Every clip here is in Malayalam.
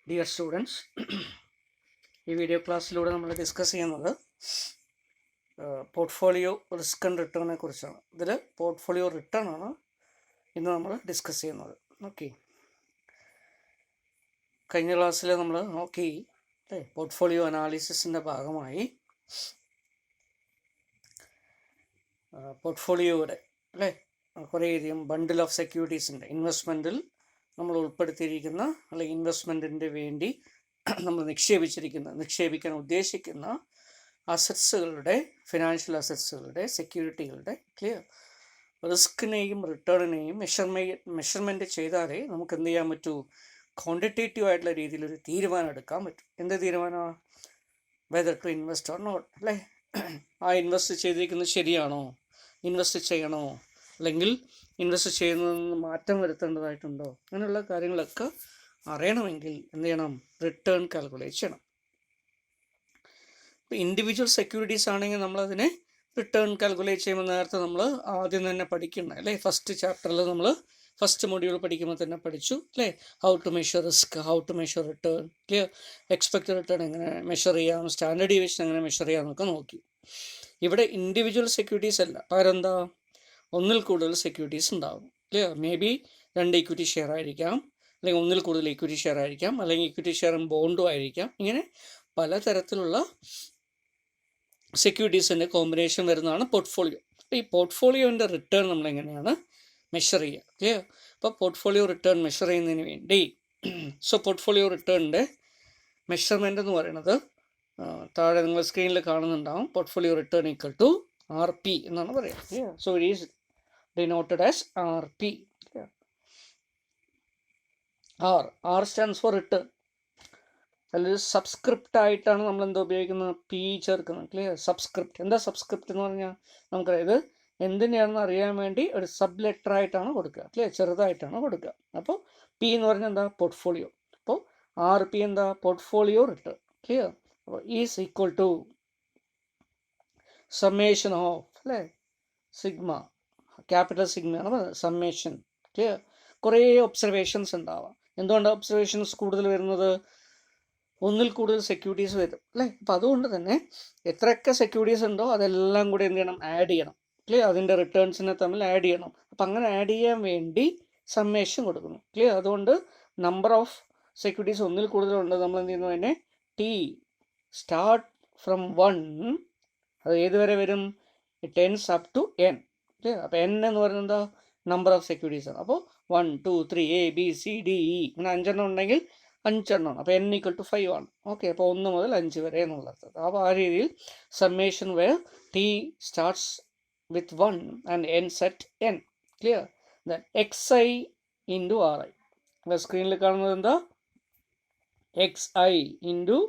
ഡിയർ സ്റ്റുഡൻസ്, ഈ വീഡിയോ ക്ലാസ്സിലൂടെ നമ്മൾ ഡിസ്കസ് ചെയ്യുന്നത് പോർട്ട്ഫോളിയോ റിസ്ക് ആൻഡ് റിട്ടേണിനെ കുറിച്ചാണ്. ഇതിൽ പോർട്ട്ഫോളിയോ റിട്ടേൺ ആണ് ഇന്ന് നമ്മൾ ഡിസ്കസ് ചെയ്യുന്നത്. ഓക്കെ, കഴിഞ്ഞ ക്ലാസ്സിൽ നമ്മൾ നോക്കി അല്ലേ, പോർട്ട്ഫോളിയോ അനാലിസിസിൻ്റെ ഭാഗമായി പോർട്ട്ഫോളിയോയുടെ അല്ലേ കുറേയധികം ബണ്ടിൽ ഓഫ് സെക്യൂരിറ്റീസിൻ്റെ ഇൻവെസ്റ്റ്മെൻറ്റിൽ നമ്മൾ ഉൾപ്പെടുത്തിയിരിക്കുന്ന അല്ലെങ്കിൽ ഇൻവെസ്റ്റ്മെൻറ്റിൻ്റെ വേണ്ടി നമ്മൾ നിക്ഷേപിക്കാൻ ഉദ്ദേശിക്കുന്ന അസറ്റ്സുകളുടെ, ഫിനാൻഷ്യൽ അസറ്റ്സുകളുടെ, സെക്യൂരിറ്റികളുടെ ക്ലിയർ റിസ്കിനെയും റിട്ടേണിനെയും മെഷർമെൻറ്റ് ചെയ്താലേ നമുക്ക് എന്ത് ചെയ്യാൻ പറ്റൂ, ക്വാണ്ടിറ്റേറ്റീവ് ആയിട്ടുള്ള രീതിയിലൊരു തീരുമാനം എടുക്കാൻ പറ്റും. എന്ത് തീരുമാനമാണ്? Whether to invest or not അല്ലേ. ആ ഇൻവെസ്റ്റ് ചെയ്തിരിക്കുന്നത് ശരിയാണോ, ഇൻവെസ്റ്റ് ചെയ്യണോ, അല്ലെങ്കിൽ ഇൻവെസ്റ്റ് ചെയ്യുന്നതിന് മാറ്റം വരുത്തേണ്ടതായിട്ടുണ്ടോ, അങ്ങനെയുള്ള കാര്യങ്ങളൊക്കെ അറിയണമെങ്കിൽ എന്ത് ചെയ്യണം? റിട്ടേൺ കാൽക്കുലേറ്റ് ചെയ്യണം. ഇപ്പോൾ ഇൻഡിവിജ്വൽ സെക്യൂരിറ്റീസ് ആണെങ്കിൽ നമ്മളതിനെ റിട്ടേൺ കാൽക്കുലേറ്റ് ചെയ്യുമ്പോൾ നേരത്തെ നമ്മൾ ആദ്യം തന്നെ പഠിക്കണം അല്ലേ. ഫസ്റ്റ് ചാപ്റ്ററിൽ നമ്മൾ ഫസ്റ്റ് മൊഡ്യൂൾ പഠിക്കുമ്പോൾ തന്നെ പഠിച്ചു അല്ലേ. How to measure risk, how to measure return, clear. Expected return എങ്ങനെ മെഷർ ചെയ്യാം, സ്റ്റാൻഡേർഡ് ഡീവിയേഷൻ എങ്ങനെ മെഷർ ചെയ്യാമെന്നൊക്കെ നോക്കി. ഇവിടെ ഇൻഡിവിജ്വൽ സെക്യൂരിറ്റീസ് അല്ല, പകരം എന്താ, ഒന്നിൽ കൂടുതൽ സെക്യൂരിറ്റീസ് ഉണ്ടാകും. Clear. May be 2 equity share ആയിരിക്കാം, അല്ലെങ്കിൽ ഒന്നിൽ കൂടുതൽ ഇക്വിറ്റി ഷെയർ ആയിരിക്കാം, അല്ലെങ്കിൽ ഇക്വിറ്റി ഷെയറും ബോണ്ടും ആയിരിക്കാം. ഇങ്ങനെ പലതരത്തിലുള്ള സെക്യൂരിറ്റീസിൻ്റെ കോമ്പിനേഷൻ വരുന്നതാണ് പോർട്ട്ഫോളിയോ. അപ്പോൾ ഈ പോർട്ട്ഫോളിയോൻ്റെ റിട്ടേൺ നമ്മളെങ്ങനെയാണ് മെഷർ ചെയ്യുക? ക്ലിയർ. അപ്പോൾ പോർട്ട്ഫോളിയോ റിട്ടേൺ മെഷർ ചെയ്യുന്നതിന് വേണ്ടി പോർട്ട്ഫോളിയോ റിട്ടേണിൻ്റെ മെഷർമെൻ്റ് എന്ന് പറയുന്നത് താഴെ നിങ്ങൾ സ്ക്രീനിൽ കാണുന്നുണ്ടാവും. Portfolio return equal to RP എന്നാണ് പറയുക. So it is denoted as RP. R stands for return. അതിലൊരു സബ്സ്ക്രിപ്റ്റ് ആയിട്ടാണ് നമ്മൾ എന്താ ഉപയോഗിക്കുന്നത്? P ചേർക്കുന്നത്. ക്ലിയർ. സബ്സ്ക്രിപ്റ്റ്. എന്താ സബ്സ്ക്രിപ്റ്റ് എന്ന് പറഞ്ഞാൽ നമുക്കറിയാം, ഇത് എന്തിനാണെന്ന് അറിയാൻ വേണ്ടി ഒരു സബ് ലെറ്റർ ആയിട്ടാണ് കൊടുക്കുക. ക്ലിയർ. ചെറുതായിട്ടാണ് കൊടുക്കുക. അപ്പോൾ P എന്ന് പറഞ്ഞാൽ എന്താ? പോർട്ട്ഫോളിയോ. അപ്പോൾ RP എന്താ? Portfolio return. ക്ലിയർ. അപ്പോൾ is equal to summation of അല്ലേ സിഗ്മ, ക്യാപിറ്റൽ സിഗ്മയാണ് പറയുന്നത്, സമ്മേഷൻ. ക്ലിയർ. കുറേ ഒബ്സർവേഷൻസ് ഉണ്ടാവാം. എന്തുകൊണ്ടാണ് ഒബ്സർവേഷൻസ് കൂടുതൽ വരുന്നത്? ഒന്നിൽ കൂടുതൽ സെക്യൂരിറ്റീസ് വരും അല്ലേ. അപ്പോൾ അതുകൊണ്ട് തന്നെ എത്രയൊക്കെ സെക്യൂരിറ്റീസ് ഉണ്ടോ അതെല്ലാം കൂടി എന്ത് ചെയ്യണം? ആഡ് ചെയ്യണം. ക്ലിയർ. അതിൻ്റെ റിട്ടേൺസിനെ തമ്മിൽ ആഡ് ചെയ്യണം. അപ്പം അങ്ങനെ ആഡ് ചെയ്യാൻ വേണ്ടി സമ്മേഷൻ കൊടുക്കുന്നു. ക്ലിയർ. അതുകൊണ്ട് നമ്പർ ഓഫ് സെക്യൂരിറ്റീസ് ഒന്നിൽ കൂടുതലുണ്ട്, നമ്മൾ എന്ത് ചെയ്യുന്നു? അതിനെ T സ്റ്റാർട്ട് ഫ്രം 1, അത് ഏതുവരെ വരും? It tends up to N. Clear. അപ്പോൾ N എന്ന് പറയുന്നത് എന്താ? നമ്പർ ഓഫ് സെക്യൂരിറ്റീസ് ആണ്. അപ്പോൾ 1 2 3 ABCDE ഇങ്ങനെ 5 ഉണ്ടെങ്കിൽ 5 അപ്പോൾ N ഈക്വൽ ടു 5 ആണ്. ഓക്കെ, അപ്പോൾ 1 മുതൽ 5 വരെ എന്നുള്ളത്. അപ്പോൾ ആ രീതിയിൽ summation where T starts with 1 and ends at N. Clear. Then XI into RI. അപ്പോൾ സ്ക്രീനിൽ കാണുന്നത് എന്താ? XI into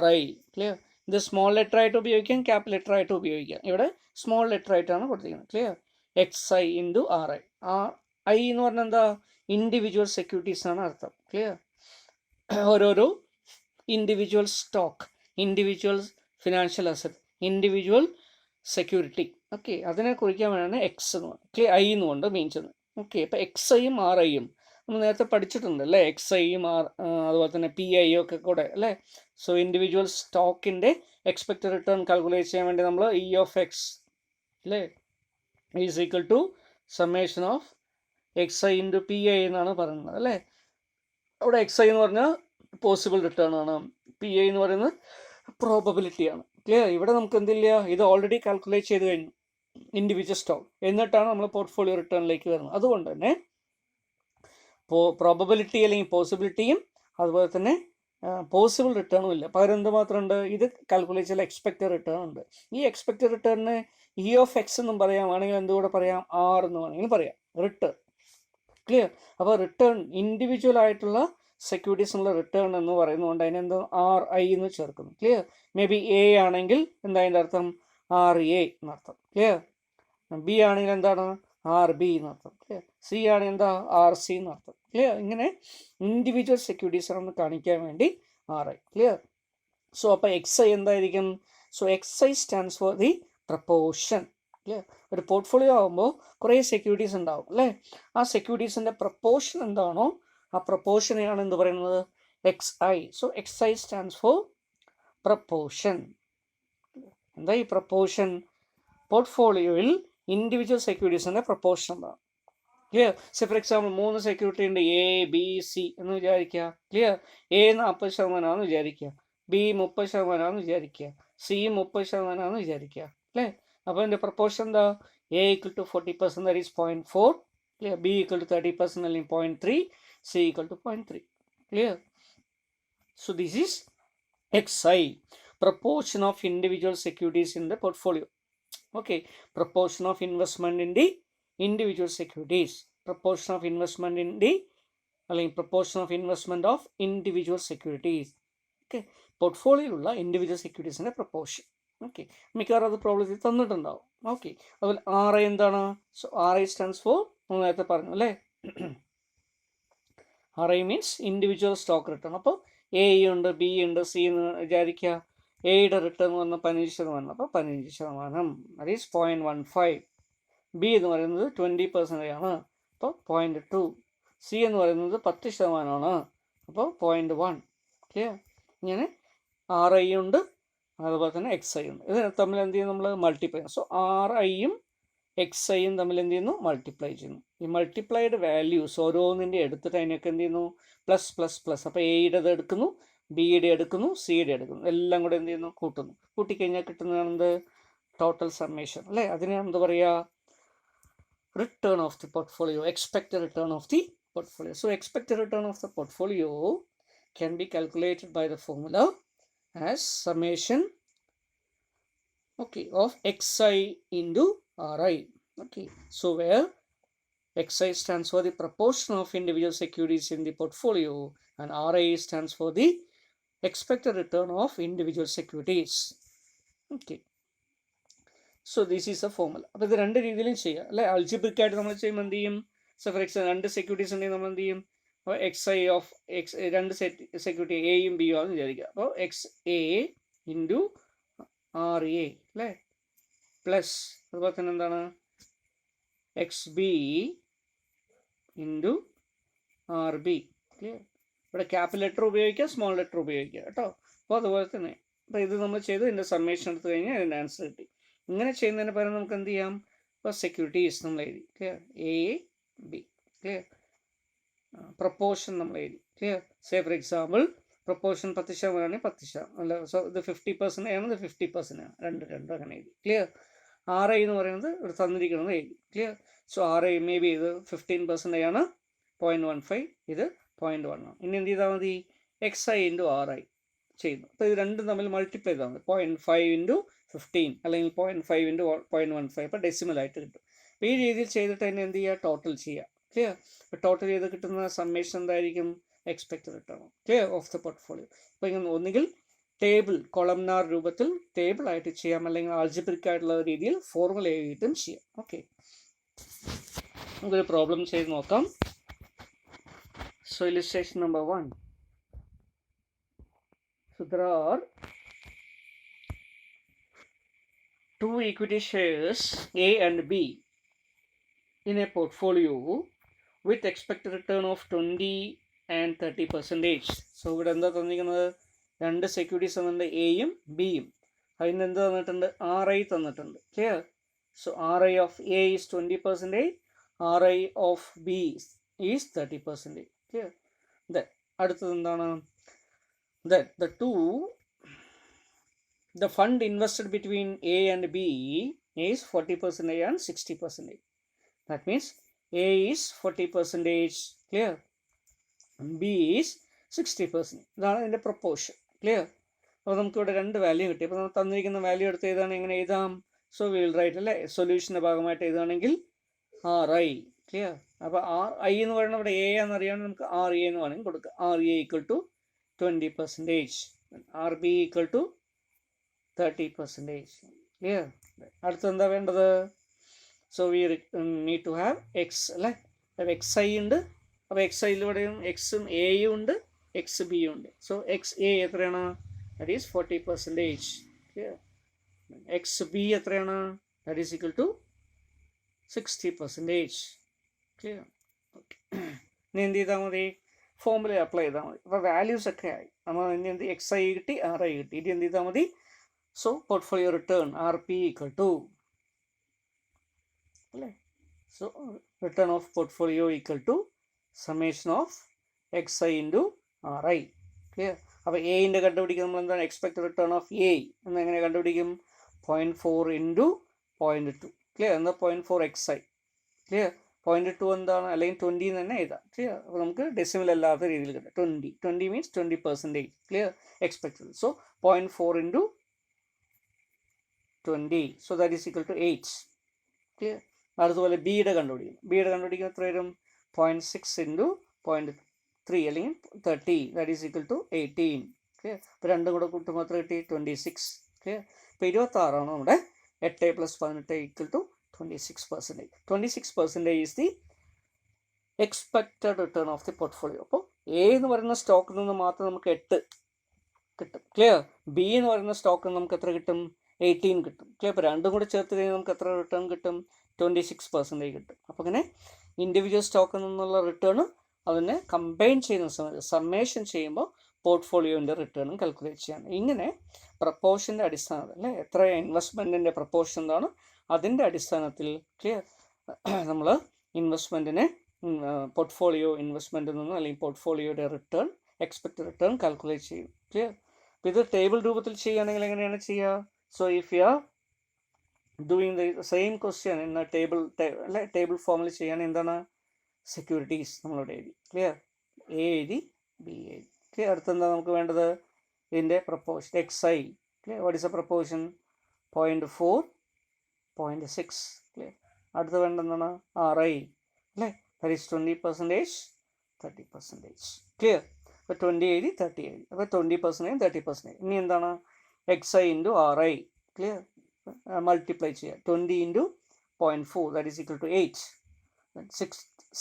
RI. ക്ലിയർ. ഇത് സ്മോൾ ലെറ്റർ ആയിട്ട് ഉപയോഗിക്കാം, ക്യാപ് ലെറ്റർ ആയിട്ട് ഉപയോഗിക്കാം. ഇവിടെ സ്മോൾ ലെറ്റർ ആയിട്ടാണ് കൊടുത്തിരിക്കുന്നത്. Clear. XI into RI. I എന്ന് പറഞ്ഞാൽ എന്താ? ഇൻഡിവിജ്വൽ സെക്യൂരിറ്റീസ് ആണ് അർത്ഥം. ക്ലിയർ. ഓരോരോ individual stock, individual financial asset, individual security. Okay, അതിനെ കുറിക്കാൻ വേണ്ടിയാണ് X എന്ന് പറയുന്നത്. ക്ലിയർ. I എന്നുകൊണ്ട് മീൻ ചെയ്യുന്നത്. ഓക്കെ, അപ്പോൾ XIയും RIയും നമ്മൾ നേരത്തെ പഠിച്ചിട്ടുണ്ട് അല്ലേ. XIയും അതുപോലെ തന്നെ PIയും ഒക്കെ കൂടെ അല്ലേ. സോ ഇൻഡിവിജ്വൽ സ്റ്റോക്കിൻ്റെ എക്സ്പെക്റ്റഡ് റിട്ടേൺ കാൽക്കുലേറ്റ് ചെയ്യാൻ വേണ്ടി നമ്മൾ E of X അല്ലേ is equal to summation of XI into PI എന്നാണ് പറയുന്നത് അല്ലേ. അവിടെ XI എന്ന് പറഞ്ഞാൽ പോസിബിൾ റിട്ടേൺ ആണ്, PI എന്ന് പറയുന്നത് പ്രോബബിലിറ്റിയാണ്. ക്ലിയർ. ഇവിടെ നമുക്ക് എന്തില്ല, ഇത് ഓൾറെഡി കാൽക്കുലേറ്റ് ചെയ്ത് കഴിഞ്ഞു ഇൻഡിവിജ്വൽ സ്റ്റോക്ക്, എന്നിട്ടാണ് നമ്മൾ പോർട്ട്ഫോളിയോ റിട്ടേണിലേക്ക് വരുന്നത്. അതുകൊണ്ട് തന്നെ പ്രോബബിലിറ്റി അല്ലെങ്കിൽ പോസിബിലിറ്റിയും അതുപോലെ തന്നെ പോസിബിൾ റിട്ടേണും ഇല്ല. പകരം എന്ത് മാത്രമുണ്ട്? ഇത് കാൽക്കുലേറ്റ് ചെയ്ത എക്സ്പെക്റ്റഡ് റിട്ടേൺ ഉണ്ട്. ഈ എക്സ്പെക്റ്റഡ് റിട്ടേണിന് E of X എന്നും പറയാം, ആണെങ്കിൽ എന്തുകൂടെ പറയാം? R എന്ന് വേണമെങ്കിൽ പറയാം. റിട്ടേൺ. ക്ലിയർ. അപ്പോൾ റിട്ടേൺ ഇൻഡിവിജ്വൽ ആയിട്ടുള്ള സെക്യൂരിറ്റീസിനുള്ള റിട്ടേൺ എന്ന് പറയുന്നതുകൊണ്ട് അതിനെന്തോ RI എന്ന് ചേർക്കുന്നു. ക്ലിയർ. മേ ബി A ആണെങ്കിൽ എന്താ അതിൻ്റെ അർത്ഥം? RA എന്നർത്ഥം. ക്ലിയർ. B ആണെങ്കിൽ എന്താണ്? RB എന്നർത്ഥം. ക്ലിയർ. C ആണെങ്കിൽ എന്താ? RC എന്നർത്ഥം. ക്ലിയർ. ഇങ്ങനെ ഇൻഡിവിജ്വൽ സെക്യൂരിറ്റീസ് ആണെന്ന് കാണിക്കാൻ വേണ്ടി RI. ക്ലിയർ. സോ അപ്പോൾ XI എന്തായിരിക്കും? So XI stands for the proportion. Clear. ഒരു പോർട്ട്ഫോളിയോ ആകുമ്പോൾ കുറേ സെക്യൂരിറ്റീസ് ഉണ്ടാവും അല്ലേ. ആ സെക്യൂരിറ്റീസിൻ്റെ പ്രപ്പോർഷൻ എന്താണോ ആ പ്രപ്പോർഷനെയാണ് എന്ത് പറയുന്നത്? XI. So XI stands for proportion. എന്താ ഈ പ്രപ്പോർഷൻ? പോർട്ട്ഫോളിയോയിൽ ഇൻഡിവിജ്വൽ സെക്യൂരിറ്റീസിൻ്റെ പ്രപ്പോർഷൻ എന്താണ്? ക്ലിയർ? സെ ഫോർ എക്സാമ്പിൾ 3 സെക്യൂരിറ്റി ഉണ്ട്, ABC എന്ന് വിചാരിക്കുക. ക്ലിയർ? A 40% വിചാരിക്കുക, B 30% വിചാരിക്കുക, C 30% വിചാരിക്കുക. അല്ലേ? അപ്പോൾ ഇതിൻ്റെ പ്രപ്പോർഷൻ എന്താ? A = 40%, that is 0.4. Clear? B = 30% അല്ലെങ്കിൽ 0.3, C = 0.3. Clear? So this is XI, proportion of individual securities in the portfolio. Okay, proportion of investment in the individual securities, proportion of investment in the proportion of investment of individual securities. Okay, portfolio ഉള്ള individual securitiesന്റെ proportion. ഓക്കെ, മിക്കവാറും അത് പ്രോബ്ലത്തിൽ തന്നിട്ടുണ്ടാവും. ഓക്കെ, അതുപോലെ RI എന്താണ്? സോ RI സ്റ്റാൻഡ്സ് ഫോർ, നമ്മൾ നേരത്തെ പറഞ്ഞു അല്ലേ, RI means individual stock return. അപ്പോൾ A ഉണ്ട്, B ഉണ്ട്, C എന്ന് വിചാരിക്കുക. എയുടെ റിട്ടേൺ വന്ന 15%, അപ്പോൾ 15%, that is 0.15. B എന്ന് പറയുന്നത് 20% ആണ്, അപ്പോൾ 0.2. C എന്ന് പറയുന്നത് 10% അപ്പോൾ 0.1. ക്ലിയർ? ഇങ്ങനെ RI ഉണ്ട്, അതുപോലെ തന്നെ XI ഉണ്ട്. ഇത് തമ്മിൽ എന്ത് ചെയ്യുന്നു? നമ്മൾ മൾട്ടിപ്ലൈ ചെയ്യുന്നു. സോ RIയും XIയും തമ്മിൽ എന്ത് ചെയ്യുന്നു? മൾട്ടിപ്ലൈ ചെയ്യുന്നു. ഈ മൾട്ടിപ്ലൈഡ് വാല്യൂസ് ഓരോന്നിൻ്റെ എടുത്തിട്ട് അതിനൊക്കെ എന്ത് ചെയ്യുന്നു? Plus plus plus. അപ്പോൾ എയുടേത് എടുക്കുന്നു, ബിയുടെ എടുക്കുന്നു, സിയുടെ എടുക്കുന്നു, എല്ലാം കൂടെ എന്ത് ചെയ്യുന്നു? കൂട്ടുന്നു. കൂട്ടിക്കഴിഞ്ഞാൽ കിട്ടുന്നതാണെന്ത്? ടോട്ടൽ സമ്മേഷൻ അല്ലേ? അതിനാണ് എന്ത് പറയുക? Return of the portfolio, expected return of the portfolio. So expected return of the portfolio can be calculated by the formula as summation, okay, of XI into RI. Okay, so where XI stands for the proportion of individual securities in the portfolio and RI stands for the expected return of individual securities. Okay, so this is a formula. അപ്പോൾ ഇത് രണ്ട് രീതിയിലും ചെയ്യാം അല്ലേ? അൾജിബ്രിക് ആയിട്ട് നമ്മൾ ചെയ്യുമ്പോൾ എന്ത് ചെയ്യും? സോ ഫോർ എക്സാമ്പിൾ 2 സെക്യൂരിറ്റീസ് ഉണ്ടെങ്കിൽ നമ്മൾ എന്ത് ചെയ്യും? അപ്പോൾ XI ഓഫ് X, 2 സെക്യൂരിറ്റി എയും ബിയും ആണെന്ന് വിചാരിക്കുക. അപ്പോൾ XA ഇൻറ്റു RA അല്ലേ, പ്ലസ് അതുപോലെ തന്നെ എന്താണ്? XB into RB. ക്ലിയർ? ഇവിടെ ക്യാപിറ്റൽ ലെറ്റർ ഉപയോഗിക്കുക, സ്മോൾ ലെറ്റർ ഉപയോഗിക്കുക കേട്ടോ. അപ്പോൾ അതുപോലെ തന്നെ അപ്പോൾ ഇത് നമ്മൾ ചെയ്ത് ഇതിൻ്റെ സമ്മേഷൻ എടുത്തു കഴിഞ്ഞാൽ ഇതിൻ്റെ ആൻസർ കിട്ടി. ഇങ്ങനെ ചെയ്യുന്നതിന് പകരം നമുക്ക് എന്ത് ചെയ്യാം? ഇപ്പോൾ സെക്യൂരിറ്റീസ് നമ്മൾ എഴുതി. ക്ലിയർ? AB. ക്ലിയർ? പ്രപ്പോർഷൻ നമ്മൾ എഴുതി. Clear? Say for example proportion 10% 10%, അല്ല, സോ ഇത് 50% ആണ്, ഇത് 50% ആണ്, രണ്ട് അങ്ങനെ എഴുതി. ക്ലിയർ? RI എന്ന് പറയുന്നത് ഇവിടെ തന്നിരിക്കുന്നത് എഴുതി. Clear? So RI may be ഇത് 15% ആണ്, 0.15, ഇത് 0.1 ആണ്. ഇനി എന്ത് ചെയ്താൽ മതി? XI ഇൻറ്റു RI ചെയ്യുന്നു. അപ്പോൾ ഇത് രണ്ടും തമ്മിൽ മൾട്ടിപ്ലൈ ചെയ്താൽ മതി. 0.5 ഇൻറ്റു 15 അല്ലെങ്കിൽ 0.5 ഇൻറ്റു 0.15, അപ്പോൾ ഡെസിമലായിട്ട് കിട്ടും. അപ്പോൾ ഈ രീതിയിൽ ചെയ്തിട്ട് തന്നെ എന്ത് ചെയ്യുക? ടോട്ടൽ ചെയ്യുക. ക്ലിയർ? അപ്പോൾ ടോട്ടൽ ചെയ്ത് കിട്ടുന്ന സമ്മേഷൻ എന്തായിരിക്കും? Expected return. Clear? Of the portfolio. അപ്പോൾ ഇങ്ങനെ ഒന്നുകിൽ ടേബിൾ, കൊളംനാർ രൂപത്തിൽ ടേബിൾ ആയിട്ട് ചെയ്യാം, അല്ലെങ്കിൽ ആൾജിബ്രിക് ആയിട്ടുള്ള രീതിയിൽ ഫോർമുല എഴുതിയിട്ടും ചെയ്യാം. ഓക്കെ, നമുക്കൊരു പ്രോബ്ലം ചെയ്ത് നോക്കാം. So illustration number 1. So there are 2 equity shares A and B in a portfolio with expected return of 20 and 30%. So ഇവിടെ എന്താ തന്നിരിക്കുന്നത്? 2 സെക്യൂരിറ്റീസ് തന്നിട്ടുണ്ട്, എയും ബിയും. അതിന് എന്ത് തന്നിട്ടുണ്ട്? RI തന്നിട്ടുണ്ട്. Clear? So RI of A is 20%, RI of B is 30%. Clear? അടുത്തത് എന്താണ്? That the fund invested between A and B is 40% and 60%. That means A is 40%, clear? B is 60%. ഇതാണ് ഇതിൻ്റെ പ്രൊപ്പോർഷൻ. ക്ലിയർ? അപ്പോൾ നമുക്കിവിടെ 2 വാല്യൂ കിട്ടി. അപ്പോൾ നമ്മൾ തന്നിരിക്കുന്ന വാല്യൂ എടുത്ത് എഴുതാണ്, എങ്ങനെ എഴുതാം? സോ വിൽ റൈറ്റ് അല്ലേ, സൊല്യൂഷൻ്റെ ഭാഗമായിട്ട് എഴുതുകയാണെങ്കിൽ RI. ക്ലിയർ? അപ്പോൾ RI എന്ന് പറയുന്നത് ഇവിടെ A എന്നറിയാണ്ട് നമുക്ക് RA എന്ന് വേണമെങ്കിൽ കൊടുക്കുക. RA = 20%, RB = 30%. ക്ലിയർ? അടുത്ത് എന്താ വേണ്ടത്? So we need to have X അല്ലേ. അപ്പോൾ XI ഉണ്ട്. അപ്പോൾ XIയിലൂടെയും Xും Aയും ഉണ്ട്, XBയും ഉണ്ട്. സോ XA എത്രയാണ്? That is 40%. ക്ലിയർ? XB എത്രയാണ്? That is equal to 60%. Clear? Okay, ഇനി എന്ത് ചെയ്താൽ മതി? ഫോമുല അപ്ലൈ ചെയ്താൽ മതി. അപ്പോൾ വാല്യൂസ് ഒക്കെ ആയി. നമ്മൾ ഇനി എന്ത് XI കിട്ടി, RI കിട്ടി. ഇനി എന്ത് ചെയ്താൽ മതി? So portfolio return RP equal to അല്ലേ, so return of portfolio equal to summation of XI into RI. Clear? അപ്പോൾ എയിൻ്റെ കണ്ടുപിടിക്കുക നമ്മൾ എന്താണ്? എക്സ്പെക്ട് റിട്ടേൺ ഓഫ് എ എന്നെങ്ങനെ കണ്ടുപിടിക്കും? 0.4 ഇൻറ്റു 0.2. ക്ലിയർ? എന്നാൽ 0.4 XI. ക്ലിയർ? 0.2 എന്താണ്? അല്ലെങ്കിൽ 20 തന്നെ എഴുതാം. ക്ലിയർ? അപ്പോൾ നമുക്ക് ഡെസിമൽ അല്ലാത്ത രീതിയിൽ കിട്ടും. 20 means 20%. Clear? Expected. So 0.4 into 20, so that is equal to 8. Clear? അതുപോലെ ബിയുടെ കണ്ടുപിടിക്കും എത്ര വരും? 0.6 ഇൻറ്റു 0.3 അല്ലെങ്കിൽ 30, that is equal to 18. Clear? അപ്പോൾ രണ്ടും കൂടെ കൂട്ടുമ്പോൾ എത്ര കിട്ടി? 26. ക്ലിയർ? ഇപ്പോൾ 26 നമ്മുടെ 8 + 18 equal to 26%. 26% is the expected return of the portfolio. അപ്പോൾ എ എന്ന് പറയുന്ന സ്റ്റോക്കിൽ നിന്ന് മാത്രം നമുക്ക് 8 കിട്ടും. ക്ലിയർ? ബി എന്ന് പറയുന്ന സ്റ്റോക്കിൽ നമുക്ക് എത്ര കിട്ടും? 18 കിട്ടും. ക്ലിയർ? അപ്പോൾ രണ്ടും കൂടെ ചേർത്ത് കഴിഞ്ഞാൽ നമുക്ക് എത്ര റിട്ടേൺ കിട്ടും? 26% കിട്ടും. അപ്പോൾ ഇങ്ങനെ ഇൻഡിവിജ്വൽ സ്റ്റോക്കിൽ നിന്നുള്ള റിട്ടേൺ അതിനെ കമ്പൈൻ ചെയ്യുന്ന സമയത്ത് സമ്മേഷൻ ചെയ്യുമ്പോൾ പോർട്ട്ഫോളിയോൻ്റെ റിട്ടേണും കാൽക്കുലേറ്റ് ചെയ്യാൻ. ഇങ്ങനെ പ്രപ്പോർഷൻ്റെ അടിസ്ഥാനത്തിൽ അല്ലേ, എത്ര ഇൻവെസ്റ്റ്മെൻറ്റിൻ്റെ പ്രപ്പോർഷൻ എന്താണ് അതിൻ്റെ അടിസ്ഥാനത്തിൽ ക്ലിയർ നമ്മൾ ഇൻവെസ്റ്റ്മെൻറ്റിനെ പോർട്ട്ഫോളിയോ ഇൻവെസ്റ്റ്മെൻറ്റിൽ നിന്ന് അല്ലെങ്കിൽ പോർട്ട്ഫോളിയോയുടെ റിട്ടേൺ എക്സ്പെക്റ്റഡ് റിട്ടേൺ കാൽക്കുലേറ്റ് ചെയ്യും. ക്ലിയർ? അപ്പോൾ ഇത് ടേബിൾ രൂപത്തിൽ ചെയ്യുകയാണെങ്കിൽ എങ്ങനെയാണ് ചെയ്യുക? So if you are doing the same question in table അല്ലെ, ടേബിൾ ഫോമിൽ ചെയ്യാൻ എന്താണ്? സെക്യൂരിറ്റീസ് നമ്മളിവിടെ എഴുതി. ക്ലിയർ? എ എഴുതി, ബി എഴുതി. ക്ലിയർ? അടുത്തെന്താ നമുക്ക് വേണ്ടത്? ഇതിൻ്റെ proportion XI. Clear? What is A proportion? 0.4, 0.6. Clear? അടുത്ത് വേണ്ടതാണ് RI അല്ലേ, ദാറ്റ് ഈസ് 20%, 30%. ക്ലിയർ? അപ്പോൾ 20 എഴുതി, 30 എഴുതി. അപ്പോൾ 20%, 30%. ഇനി എന്താണ്? XI into RI. Clear? Multiply ചെയ്യുക. 20 into 0.4, that is equal to 8.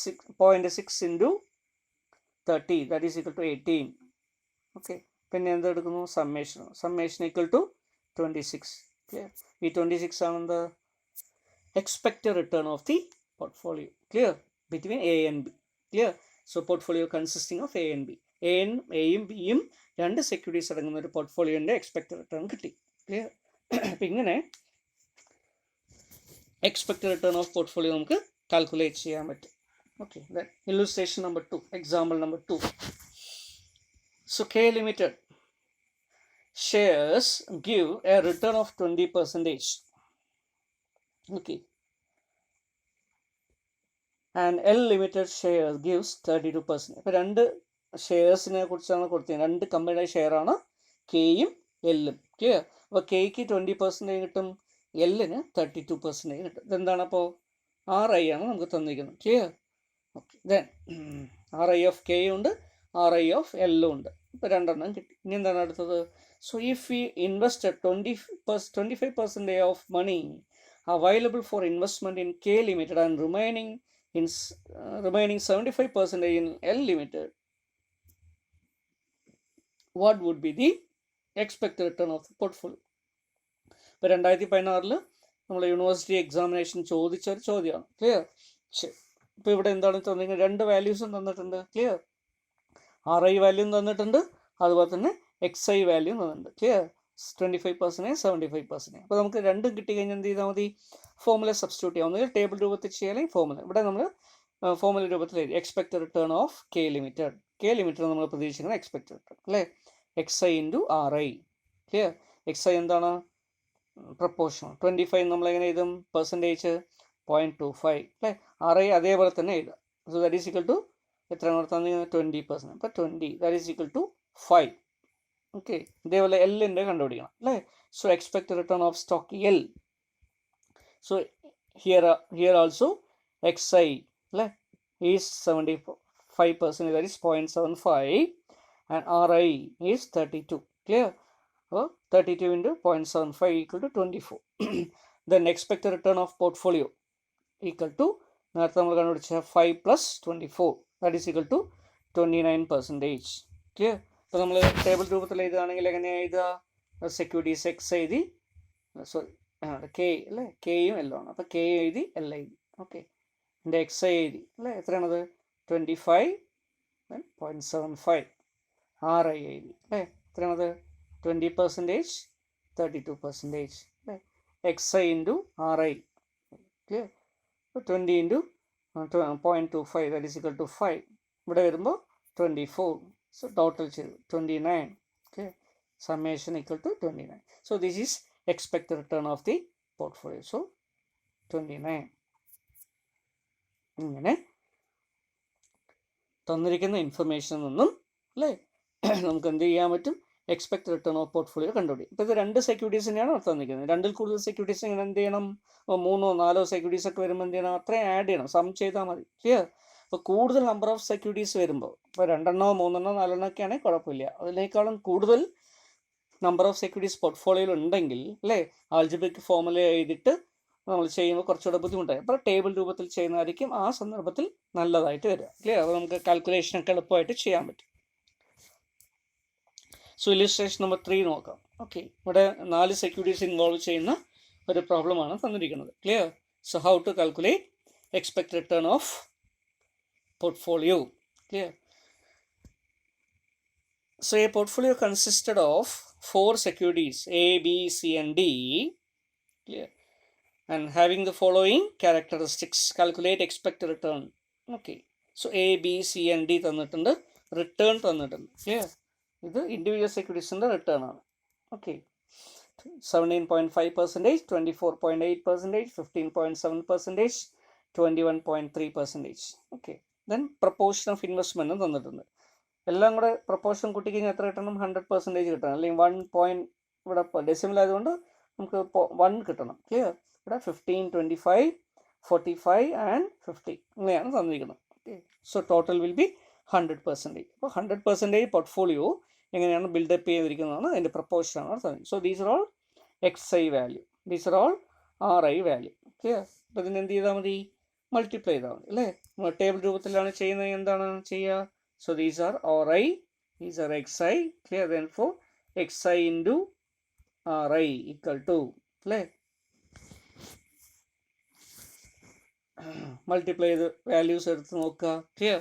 0.6 into 30, that is equal to 18. Okay. പിന്നെ എന്തെടുക്കുന്നു? Summation equal to 26. ക്ലിയർ? ഈ 26 ആണെന്ത്? Expected return of the portfolio. Clear? Between A and B. Clear? So portfolio consisting of A and B. എയും ബിയും രണ്ട് സെക്യൂരിറ്റീസ് അടങ്ങുന്ന ഒരു പോർട്ട്ഫോളിയോൻ്റെ എക്സ്പെക്റ്റഡ് റിട്ടേൺ കിട്ടി. ക്ലിയർ? അപ്പം ഇങ്ങനെ എക്സ്പെക്റ്റഡ് റിട്ടേൺ ഓഫ് പോർട്ട്ഫോളിയോ നമുക്ക് കാൽക്കുലേറ്റ് ചെയ്യാൻ പറ്റും. Okay. Illustration number 2, example number 2. So K Limited shares give a return of 20%. Okay. And L Limited shares gives 32%. അപ്പോൾ രണ്ട് ഷെയർസിനെ കുറിച്ചാണ് കൊടുത്തത്. രണ്ട് കമ്പനിയുടെ ഷെയറാണ് കെയും എല്ലും. ക്ലിയർ? അപ്പോൾ കെയ്ക്ക് 20% കിട്ടും, എല്ലിന് 32% കിട്ടും. ഇതെന്താണ്? അപ്പോൾ RI ആണ് നമുക്ക് തന്നിരിക്കുന്നത്. Clear? Okay. Then RI of കെയും ഉണ്ട്, RI ഓഫ് എല്ലും ഉണ്ട്. ഇപ്പോൾ രണ്ടെണ്ണം കിട്ടി. ഇനി എന്താണ് അടുത്തത്? So if we invested 25% of money available for investment in K Limited and remaining 75% in L Limited, what would be the expected return of the portfolio? ഇപ്പോൾ 2016 നമ്മൾ യൂണിവേഴ്സിറ്റി എക്സാമിനേഷൻ ചോദിച്ച ഒരു ചോദ്യമാണ്. ക്ലിയർ? ശരി. ഇപ്പോൾ ഇവിടെ എന്താണ് തന്നിരിക്കുന്നത്? രണ്ട് വാല്യൂസും തന്നിട്ടുണ്ട്. ക്ലിയർ? RI വാല്യൂം തന്നിട്ടുണ്ട്, അതുപോലെ തന്നെ XI വാല്യൂം തന്നിട്ടുണ്ട്. ക്ലിയർ? 25%, 75%. അപ്പോൾ നമുക്ക് രണ്ടും കിട്ടിക്കഴിഞ്ഞാൽ എന്ത് ചെയ്താൽ മതി? ഫോമുല സബ്സ്റ്റിറ്റ്യൂട്ട് ചെയ്യാം. ഒന്നുകിൽ ടേബിൾ രൂപത്തിൽ ചെയ്യാം, അല്ലെങ്കിൽ ഫോമുല. ഇവിടെ നമ്മൾ ഫോമുല രൂപത്തിൽ എഴുതി expected return of K Limited. K Limited നമ്മൾ പ്രതീക്ഷിക്കുന്നത് എക്സ്പെക്റ്റഡ് റിട്ടേൺ അല്ലേ, XI into RI. Clear? XI എന്താണ്? പ്രപ്പോർഷൻ. 25 നമ്മളെങ്ങനെ എഴുതും? പെർസെൻറ്റേജ് 0.25 അല്ലേ. RI അതേപോലെ തന്നെ എഴുതാം. So that is equal to എത്രയാണ് തന്നിരിക്കുന്നത്? 20%. അപ്പോൾ 20, that is equal to 5. Okay. ഇതേപോലെ എല്ലിൻ്റെ കണ്ടുപിടിക്കണം അല്ലേ. So expected return of stock L. So here also XI അല്ലേ is 75%, that is 0.75, and RI is 32. Clear? അപ്പോൾ 32 into 0.75 equal to 24. Then expected return of portfolio equal to നേരത്തെ നമ്മൾ കണ്ടുപിടിച്ച 5 + 24, that is equal to 29%. Clear? അപ്പോൾ നമ്മൾ ടേബിൾ രൂപത്തിൽ എഴുതുകയാണെങ്കിൽ എങ്ങനെയാണ് എഴുതുക? സെക്യൂരിറ്റീസ് X എഴുതി, സോറി K അല്ലേ, കെയും എല്ലാം ആണ്. അപ്പോൾ K എഴുതി, L എഴുതി. ഓക്കെ. എൻ്റെ XI എഴുതി അല്ലേ. എത്രയാണത്? 25, then 0.75 RI എഴുതി അല്ലേ എത്രയാണത് 20%, 32% അല്ലേ XI ഇൻറ്റു RI ക്ലിയർ അപ്പോൾ 20 into 0.25 that is equal to 5 ഇവിടെ വരുമ്പോൾ 24 so total ചെയ്തു 29 okay summation equal to 29 so this is expected return of the portfolio so 29 ഇങ്ങനെ തന്നിരിക്കുന്ന ഇൻഫർമേഷനിൽ നിന്നും അല്ലേ നമുക്ക് എന്ത് ചെയ്യാൻ പറ്റും എക്സ്പെക്ട് റിട്ടേൺ ഓഫ് പോർട്ട്ഫോളിയോ കണ്ടുപിടിക്കും ഇപ്പോൾ ഇത് 2 സെക്യൂരിറ്റീസിനെയാണ് തന്നിരിക്കുന്നത് 2-ൽ കൂടുതൽ സെക്യൂരിറ്റീസ് ഇങ്ങനെ എന്ത് ചെയ്യണം 3-ഓ 4-ഓ സെക്യൂരിറ്റീസ് ഒക്കെ വരുമ്പോൾ എന്ത് ചെയ്യണം അത്രയും ആഡ് ചെയ്യണം സം ചെയ്താൽ മതി ക്ലിയർ അപ്പോൾ കൂടുതൽ നമ്പർ ഓഫ് സെക്യൂരിറ്റീസ് വരുമ്പോൾ ഇപ്പോൾ 2-എണ്ണോ 3-എണ്ണോ 4-എണ്ണോ ഒക്കെ ആണെങ്കിൽ കുഴപ്പമില്ല അതിനേക്കാളും കൂടുതൽ നമ്പർ ഓഫ് സെക്യൂരിറ്റീസ് പോർട്ട്ഫോളിയോയിൽ ഉണ്ടെങ്കിൽ അല്ലേ ആൽജിബ്രിക് ഫോർമുല എഴുതിയിട്ട് നമ്മൾ ചെയ്യുമ്പോൾ കുറച്ചുകൂടെ ബുദ്ധിമുട്ടായി അപ്പോൾ ടേബിൾ രൂപത്തിൽ ചെയ്യുന്നതായിരിക്കും ആ സന്ദർഭത്തിൽ നല്ലതായിട്ട് വരിക ക്ലിയർ അപ്പോൾ നമുക്ക് കാൽക്കുലേഷനൊക്കെ എളുപ്പമായിട്ട് ചെയ്യാൻ പറ്റും സോ ഇല്ലുസ്ട്രേഷൻ നമ്പർ 3 നോക്കാം ഓക്കെ ഇവിടെ 4 സെക്യൂരിറ്റീസ് ഇൻവോൾവ് ചെയ്യുന്ന ഒരു പ്രോബ്ലമാണ് തന്നിരിക്കുന്നത് clear so how to calculate expect return of portfolio clear so a portfolio consisted of 4 securities A, B, C and D clear and having the following characteristics calculate expected return okay so A, B, C and D തന്നിട്ടുണ്ട് റിട്ടേൺ തന്നിട്ടുണ്ട് ക്ലിയർ ഇത് ഇൻഡിവിജ്വൽ സെക്യൂരിറ്റീസിൻ്റെ റിട്ടേൺ ആണ് okay 17.5%, 24.8%, 15.7%, 21.3% okay then proportion of ഇൻവെസ്റ്റ്മെൻറ്റും തന്നിട്ടുണ്ട് എല്ലാം കൂടെ പ്രപ്പോർഷൻ കൂട്ടി കഴിഞ്ഞാൽ എത്ര കിട്ടണം 100% കിട്ടണം അല്ലെങ്കിൽ 1 ഇവിടെ ഡെസിമൽ ആയതുകൊണ്ട് നമുക്ക് 1 കിട്ടണം ക്ലിയർ ഇവിടെ 15, 25, 45 ആൻഡ് 50 ഇങ്ങനെയാണ് തന്നിരിക്കുന്നത് okay so total will be 100%. അപ്പോൾ 100% പോർട്ട്ഫോളിയോ എങ്ങനെയാണ് ബിൽഡപ്പ് ചെയ്തിരിക്കുന്നതാണ് അതിൻ്റെ പ്രപ്പോർഷനാണ് തന്നത് so these are all XI value these are all RI value clear അപ്പോൾ ഇതിന് എന്ത് ചെയ്താൽ മതി മൾട്ടിപ്ലൈ ചെയ്താൽ മതി അല്ലേ ടേബിൾ രൂപത്തിലാണ് ചെയ്യുന്നത് എന്താണ് ചെയ്യുക so these are RI, these are XI clear therefore XI into RI equal to clear multiply the values എടുത്ത് നോക്കുക clear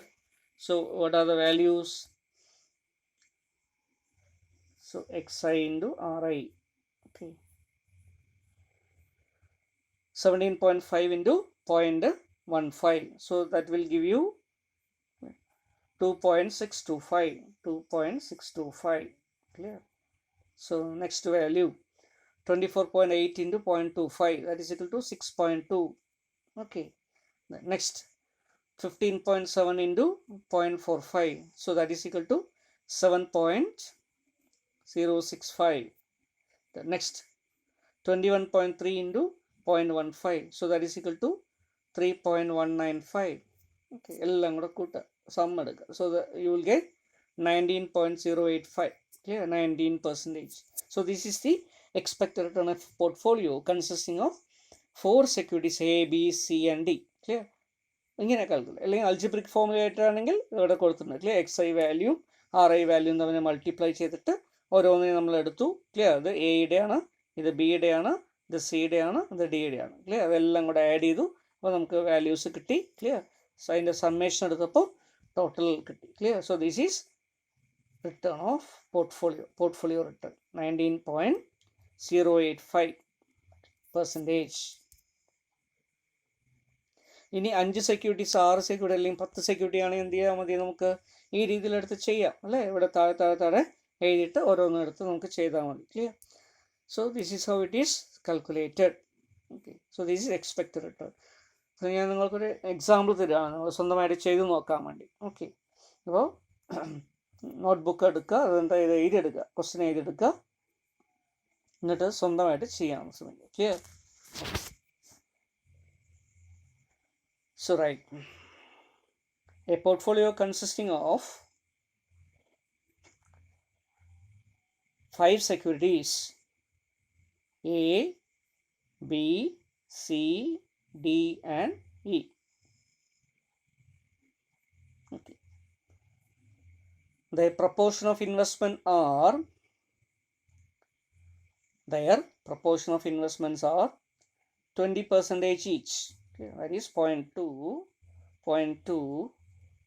so what are the values so XI into RI okay 17.5 into 0.15 so that will give you 2.625 clear so next value 24.8 into 0.25 that is equal to 6.2 okay next 15.7 into 0.45 so that is equal to 7.065 the next 21.3 into 0.15 so that is equal to 3.195 okay എല്ലാം കൂടെ കൂട്ടുക സം എടുക്കുക so that you will get 19.085 clear 19%. So this is the expected return of portfolio consisting of 4 securities A, B, C and D clear ഇങ്ങനെ കാൽക്കുലേറ്റ് അല്ലെങ്കിൽ അൾജിബ്രിക് ഫോർമുല ആയിട്ടാണെങ്കിൽ ഇവിടെ കൊടുത്തിട്ടുണ്ട് clear XI value RI value തമ്മിൽ മൾട്ടിപ്ലൈ ചെയ്തിട്ട് ഓരോന്നിനും നമ്മൾ എടുത്തു ക്ലിയർ അത് എയുടെ ആണ് ഇത് ബിയുടെ ആണ് ഇത് സിയുടെ ആണ് ഇത് ഡിയുടെ ആണ് ക്ലിയർ അതെല്ലാം കൂടെ ആഡ് ചെയ്തു അപ്പോൾ നമുക്ക് വാല്യൂസ് കിട്ടി ക്ലിയർ സോ അതിൻ്റെ സമ്മേഷൻ എടുത്തപ്പോൾ ടോട്ടൽ കിട്ടി clear so this is written of portfolio return 19.085%. ഇനി 5 സെക്യൂരിറ്റീസ് 6 സെക്യൂരിറ്റി അല്ലെങ്കിൽ 10 സെക്യൂരിറ്റി ആണെങ്കിൽ എന്ത് ചെയ്യാൽ മതി നമുക്ക് ഈ രീതിയിലെടുത്ത് ചെയ്യാം അല്ലേ ഇവിടെ താഴെ എഴുതിയിട്ട് ഓരോന്നും എടുത്ത് നമുക്ക് ചെയ്താൽ മതി clear so this is how it is calculated okay so this is expected return so ഞാൻ നിങ്ങൾക്കൊരു എക്സാമ്പിൾ തരാണ് നിങ്ങൾ സ്വന്തമായിട്ട് ചെയ്ത് നോക്കാൻ വേണ്ടി ഓക്കെ അപ്പോൾ നോട്ട്ബുക്ക് എടുക്കുക അതെന്താ ഇത് എഴുതിയെടുക്കുക ക്വസ്റ്റ്യൻ എഴുതിയെടുക്കുക എന്നിട്ട് സ്വന്തമായിട്ട് ചെയ്യാൻ ശ്രമിക്കുക clear so right a portfolio consisting of 5 securities A, B, C, D and E okay their proportion of investment are their proportion of investments are 20% each okay, that is 0.2, 0.2,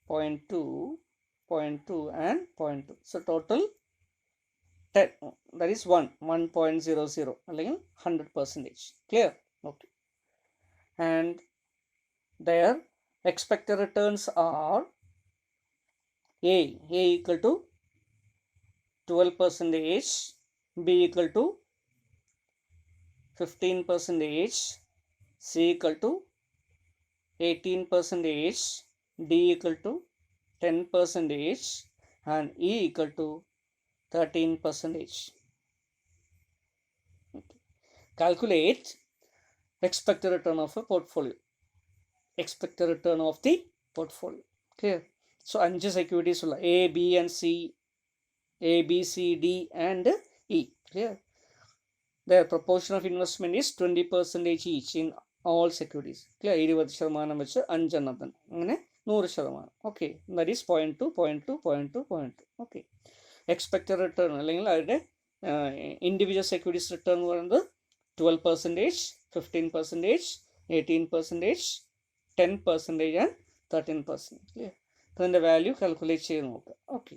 0.2, 0.2 and 0.2. So total 10, that is 1.00 അല്ലെങ്കിൽ 100%. Clear? Okay. And their expected returns are A equal to 12%, B equal to 15%, C equal to 18%, D equal to 10%, and E equal to 13%. Okay. Calculate expected return of a portfolio. Expected return of the portfolio. Clear? So 5 securities ulla A, B and C, A, B, C, D and E. Clear? Their proportion of investment is 20% each in all securities. Clear? 20% വെച്ച് 5 എണ്ണത്തിന് അങ്ങനെ 100%. Okay, that is 0.2, 0.2, 0.2, 0.2. Okay. Expected return അല്ലെങ്കിൽ അവരുടെ ഇൻഡിവിജ്വൽ സെക്യൂരിറ്റീസ് റിട്ടേൺ എന്ന് പറയുന്നത് 12%, 15%, 18%, 10% and 13%. Clear? അതിൻ്റെ വാല്യൂ കാൽക്കുലേറ്റ് ചെയ്ത് നോക്കുക. ഓക്കെ.